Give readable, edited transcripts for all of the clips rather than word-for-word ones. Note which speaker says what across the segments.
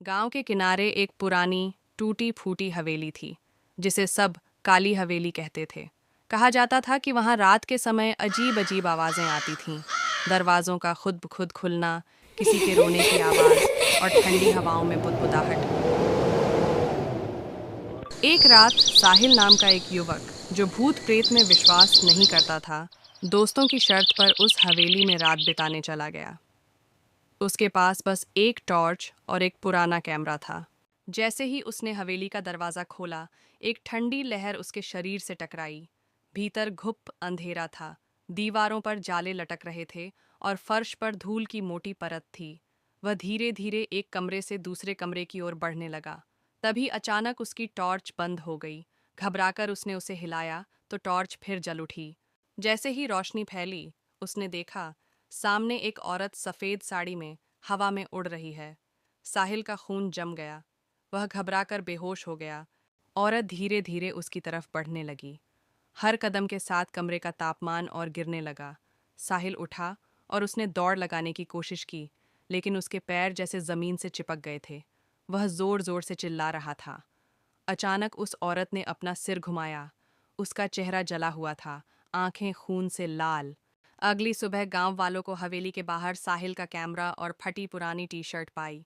Speaker 1: गांव के किनारे एक पुरानी टूटी फूटी हवेली थी जिसे सब काली हवेली कहते थे। कहा जाता था कि वहां रात के समय अजीब अजीब आवाजें आती थीं। दरवाजों का खुद ब खुद खुलना, किसी के रोने की आवाज और ठंडी हवाओं में बुदबुदाहट। एक रात साहिल नाम का एक युवक, जो भूत प्रेत में विश्वास नहीं करता था, दोस्तों की शर्त पर उस हवेली में रात बिताने चला गया। उसके पास बस एक टॉर्च और एक पुराना कैमरा था। जैसे ही उसने हवेली का दरवाज़ा खोला, एक ठंडी लहर उसके शरीर से टकराई। भीतर घुप अंधेरा था, दीवारों पर जाले लटक रहे थे और फर्श पर धूल की मोटी परत थी। वह धीरे धीरे एक कमरे से दूसरे कमरे की ओर बढ़ने लगा। तभी अचानक उसकी टॉर्च बंद हो गई। घबराकर उसने उसे हिलाया तो टॉर्च फिर जल उठी। जैसे ही रोशनी फैली, उसने देखा सामने एक औरत सफ़ेद साड़ी में हवा में उड़ रही है। साहिल का खून जम गया। वह घबराकर बेहोश हो गया। औरत धीरे धीरे उसकी तरफ बढ़ने लगी। हर कदम के साथ कमरे का तापमान और गिरने लगा। साहिल उठा और उसने दौड़ लगाने की कोशिश की, लेकिन उसके पैर जैसे ज़मीन से चिपक गए थे। वह ज़ोर ज़ोर से चिल्ला रहा था। अचानक उस औरत ने अपना सिर घुमाया। उसका चेहरा जला हुआ था, आंखें खून से लाल। अगली सुबह गांव वालों को हवेली के बाहर साहिल का कैमरा और फटी पुरानी टी शर्ट पाई।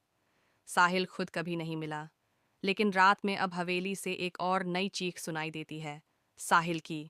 Speaker 1: साहिल खुद कभी नहीं मिला, लेकिन रात में अब हवेली से एक और नई चीख सुनाई देती है, साहिल की।